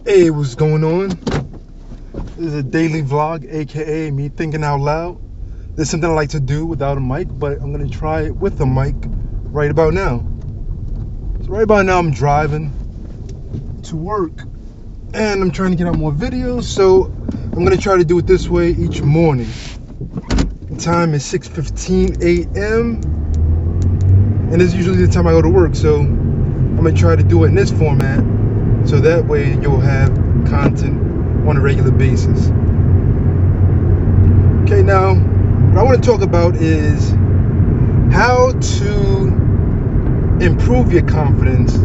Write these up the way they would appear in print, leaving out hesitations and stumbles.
Hey, what's going on? This is a daily vlog, aka me thinking out loud. There's something I like to do without a mic, but I'm gonna try it with a mic right about now. So right about now I'm driving to work and I'm trying to get out more videos, so I'm gonna try to do it this way each morning. The time is 6:15 a.m. and it's usually the time I go to work, so I'm gonna try to do it in this format so that way you'll have content on a regular basis. Okay, now what I want to talk about is how to improve your confidence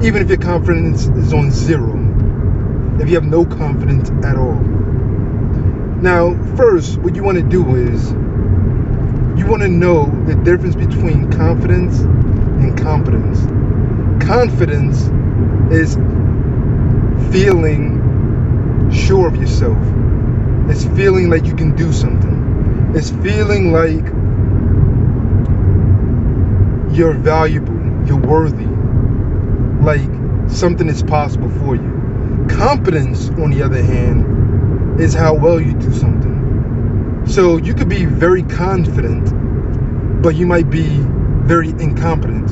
even if your confidence is on zero, if you have no confidence at all. Now first, what you want to do is you want to know the difference between confidence and competence. Confidence is feeling sure of yourself. It's feeling like you can do something. It's feeling like you're valuable, you're worthy, like something is possible for you. Competence, on the other hand, is how well you do something. So you could be very confident, but you might be very incompetent.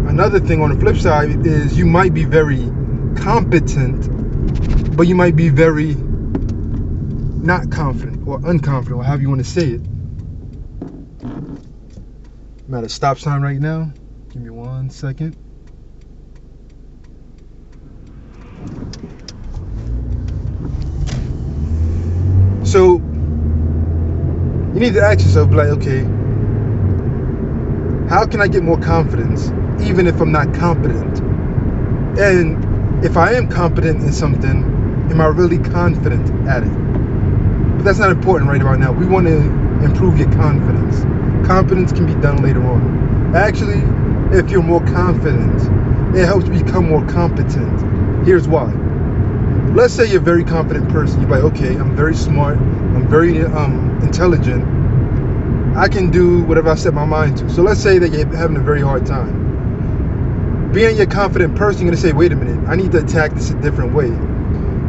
Another thing on the flip side is you might be very competent, but you might be very not confident or unconfident, or however you want to say it. I'm at a stop sign right now. Give me 1 second. So you need to ask yourself, like, okay, how can I get more confidence even if I'm not competent? And if I am competent in something, am I really confident at it? But that's not important right about now. We want to improve your confidence. Confidence can be done later on. Actually, if you're more confident, it helps you become more competent. Here's why. Let's say you're a very confident person. You're like, okay, I'm very smart. I'm very intelligent. I can do whatever I set my mind to. So let's say that you're having a very hard time. Being a confident person, you're going to say, wait a minute, I need to attack this a different way.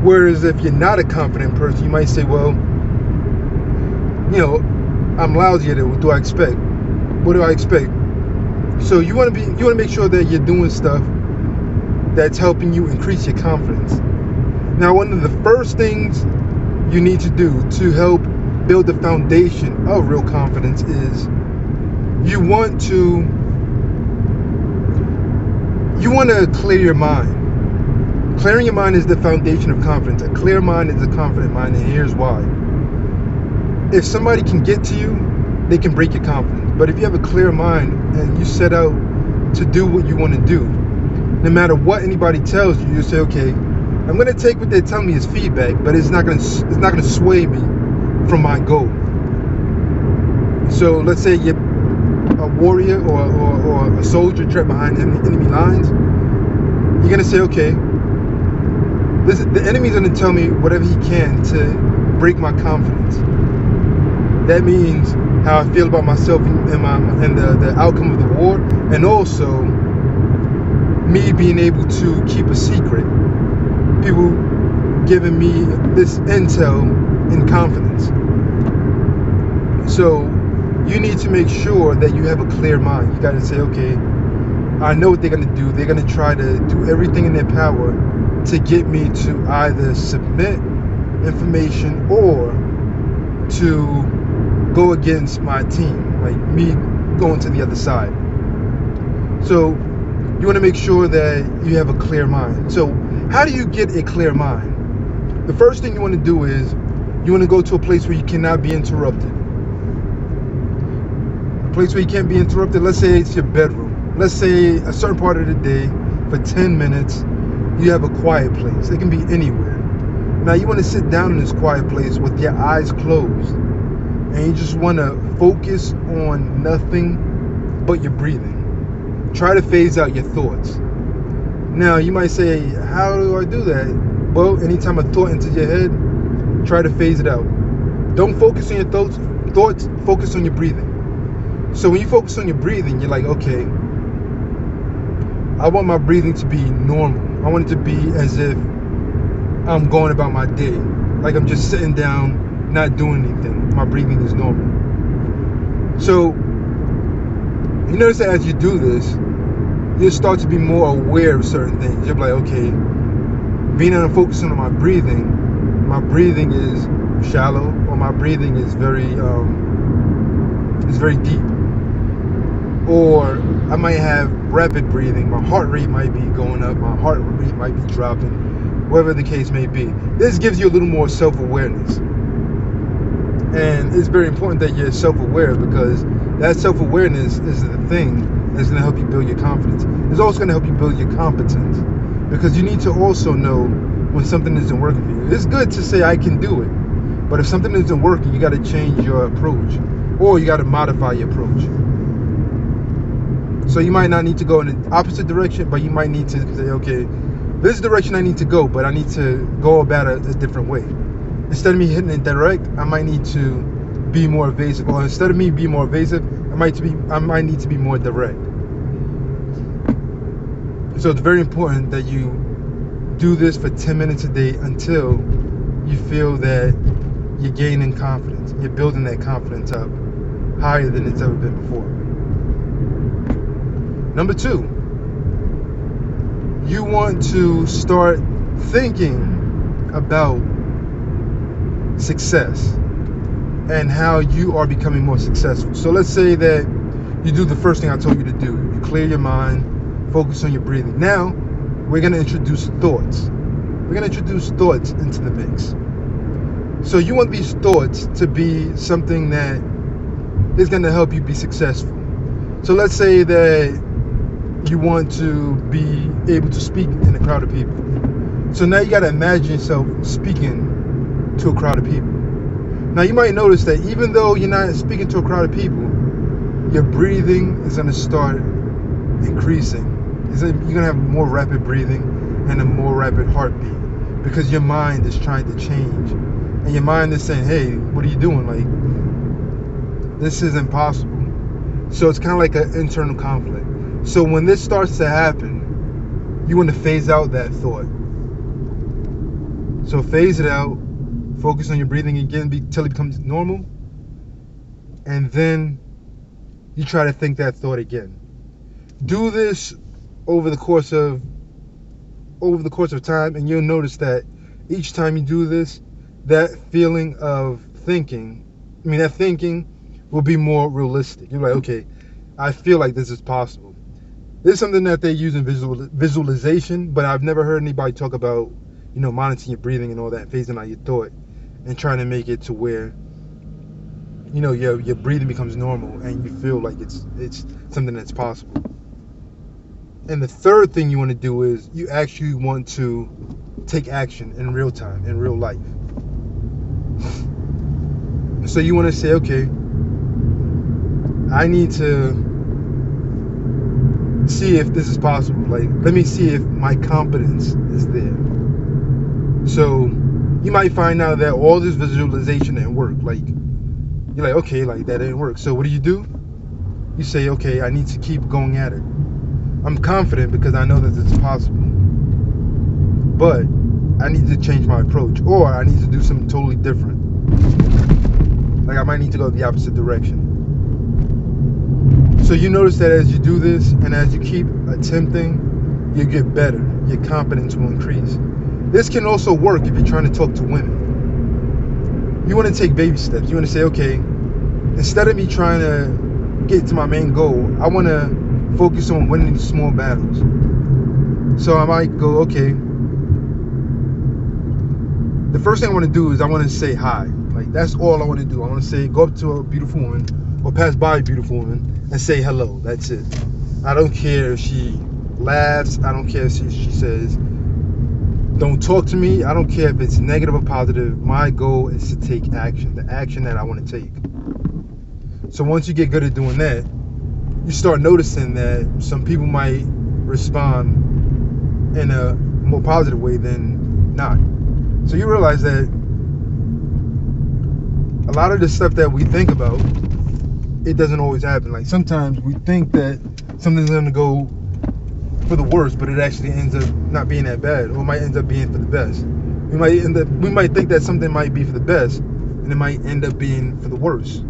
Whereas if you're not a confident person, you might say, well, you know, I'm lousy at it. What do I expect? What do I expect? So you want to make sure that you're doing stuff that's helping you increase your confidence. Now, one of the first things you need to do to help build the foundation of real confidence is you want to clear your mind. Clearing your mind is the foundation of confidence. A clear mind is a confident mind, and here's why. If somebody can get to you, they can break your confidence. But if you have a clear mind and you set out to do what you want to do, no matter what anybody tells you, you say, okay, I'm going to take what they're telling me as feedback, but it's not going to sway me from my goal. So let's say you're a warrior or a soldier trapped behind enemy lines. You're going to say, okay, the enemy's going to tell me whatever he can to break my confidence. That means how I feel about myself and the outcome of the war, and also me being able to keep a secret. People giving me this intel in confidence. So you need to make sure that you have a clear mind. You got to say, okay, I know what they're going to do. They're going to try to do everything in their power to get me to either submit information or to go against my team, like me going to the other side. So you want to make sure that you have a clear mind. So how do you get a clear mind? The first thing you want to do is you want to go to a place where you cannot be interrupted. A place where you can't be interrupted. Let's say it's your bedroom. Let's say a certain part of the day, for 10 minutes, you have a quiet place. It can be anywhere. Now you want to sit down in this quiet place with your eyes closed, and you just want to focus on nothing but your breathing. Try to phase out your thoughts. Now you might say, how do I do that? Well, anytime a thought enters your head, try to phase it out. Don't focus on your thoughts, focus on your breathing. So when you focus on your breathing, you're like, okay, I want my breathing to be normal. I want it to be as if I'm going about my day. Like I'm just sitting down, not doing anything. My breathing is normal. So, you notice that as you do this, you'll start to be more aware of certain things. You'll be like, okay, being able to focus on my breathing is shallow, or my breathing is very deep. Or I might have rapid breathing. My heart rate might be going up. My heart rate might be dropping. Whatever the case may be. This gives you a little more self-awareness. And it's very important that you're self-aware, because that self-awareness is the thing that's going to help you build your confidence. It's also going to help you build your competence, because you need to also know when something isn't working for you. It's good to say I can do it, but if something isn't working, you got to change your approach, or you got to modify your approach. So you might not need to go in the opposite direction, but you might need to say, okay, this is the direction I need to go, but I need to go about it a different way. Instead of me hitting it direct, I might need to be more evasive. Or instead of me being more evasive, I might need to be more direct. So it's very important that you do this for 10 minutes a day until you feel that you're gaining confidence. You're building that confidence up higher than it's ever been before. Number 2, you want to start thinking about success and how you are becoming more successful. So let's say that you do the first thing I told you to do. You clear your mind, focus on your breathing. Now, we're going to introduce thoughts. We're going to introduce thoughts into the mix. So you want these thoughts to be something that is going to help you be successful. So let's say that you want to be able to speak in a crowd of people. So now you got to imagine yourself speaking to a crowd of people. Now you might notice that even though you're not speaking to a crowd of people, your breathing is going to start increasing. You're going to have more rapid breathing and a more rapid heartbeat, because your mind is trying to change. And your mind is saying, hey, what are you doing? Like, this is impossible. So it's kind of like an internal conflict. So when this starts to happen, you want to phase out that thought. So phase it out, focus on your breathing again until it becomes normal, and then you try to think that thought again. Do this over the course of time, and you'll notice that each time you do this, that feeling of thinking will be more realistic. You're like, okay, I feel like this is possible. This is something that they use in visualization, but I've never heard anybody talk about, monitoring your breathing and all that, phasing out your thought, and trying to make it to where, your breathing becomes normal and you feel like it's something that's possible. And the third thing you want to do is you actually want to take action in real time, in real life. So you want to say, okay, I need to see if this is possible. Like, let me see if my competence is there. So you might find out that all this visualization didn't work. Like, you're like, okay, like that didn't work. So what do? You say, okay, I need to keep going at it. I'm confident because I know that it's possible, but I need to change my approach, or I need to do something totally different. Like, I might need to go the opposite direction. So you notice that as you do this and as you keep attempting, you get better. Your confidence will increase. This can also work if you're trying to talk to women. You want to take baby steps. You want to say, okay, instead of me trying to get to my main goal, I want to focus on winning these small battles. So I might go, okay, the first thing I want to do is I want to say hi. Like, that's all I want to do. I want to say, go up to a beautiful woman or pass by a beautiful woman and say hello. That's it. I don't care if she laughs. I don't care if she says, don't talk to me. I don't care if it's negative or positive. My goal is to take action, the action that I want to take. So once you get good at doing that, you start noticing that some people might respond in a more positive way than not. So you realize that a lot of the stuff that we think about, it doesn't always happen. Like, sometimes we think that something's going to go for the worst, but it actually ends up not being that bad, or it might end up being for the best. We might think that something might be for the best, and it might end up being for the worst.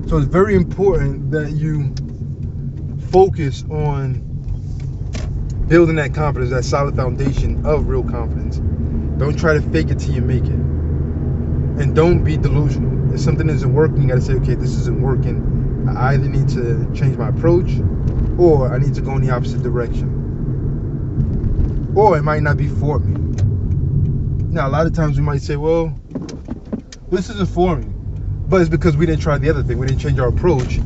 So it's very important that you focus on building that confidence, that solid foundation of real confidence. Don't try to fake it till you make it. And don't be delusional. If something isn't working, you gotta say, okay, this isn't working. I either need to change my approach, or I need to go in the opposite direction. Or it might not be for me. Now, a lot of times we might say, well, this isn't for me. But it's because we didn't try the other thing. We didn't change our approach,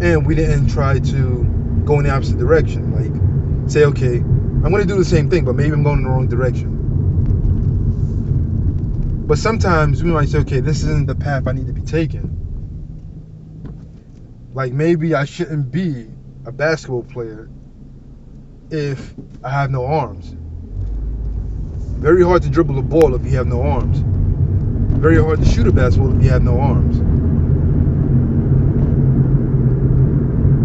and we didn't try to go in the opposite direction. Like, say, okay, I'm going to do the same thing, but maybe I'm going in the wrong direction. But sometimes we might say, okay, this isn't the path I need to be taking. Like, maybe I shouldn't be a basketball player if I have no arms. Very hard to dribble a ball if you have no arms. Very hard to shoot a basketball if you have no arms.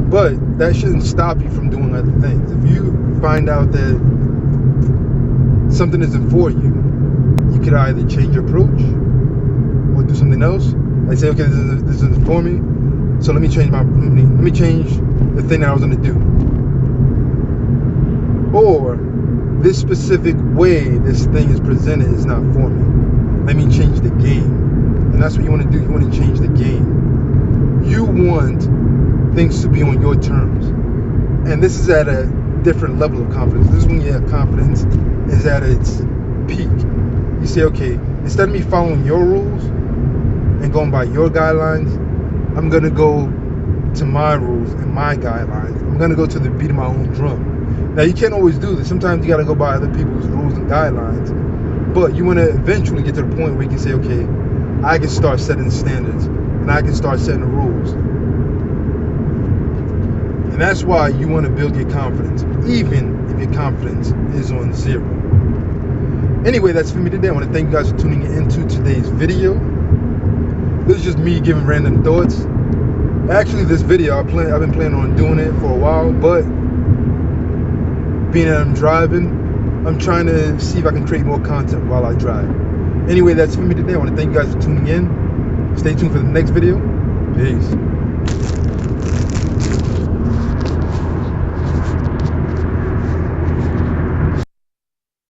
But that shouldn't stop you from doing other things. If you find out that something isn't for you, you could either change your approach or do something else. Like say, okay, this isn't for me, so let me change the thing that I was gonna do. Or this specific way this thing is presented is not for me. Let me change the game. And that's what you want to do. You want to change the game. You want things to be on your terms. And this is at a different level of confidence. This is when your confidence is at its peak. You say, okay, instead of me following your rules and going by your guidelines, I'm going to go to my rules and my guidelines. I'm going to go to the beat of my own drum. Now, you can't always do this. Sometimes you got to go by other people's rules and guidelines. But you want to eventually get to the point where you can say, okay, I can start setting standards and I can start setting the rules. And that's why you want to build your confidence, even if your confidence is on zero. Anyway, that's for me today. I want to thank you guys for tuning into today's video. This is just me giving random thoughts. Actually, this video, I've been planning on doing it for a while, but being that I'm driving, I'm trying to see if I can create more content while I drive. Anyway, that's for me today. I want to thank you guys for tuning in. Stay tuned for the next video. Peace.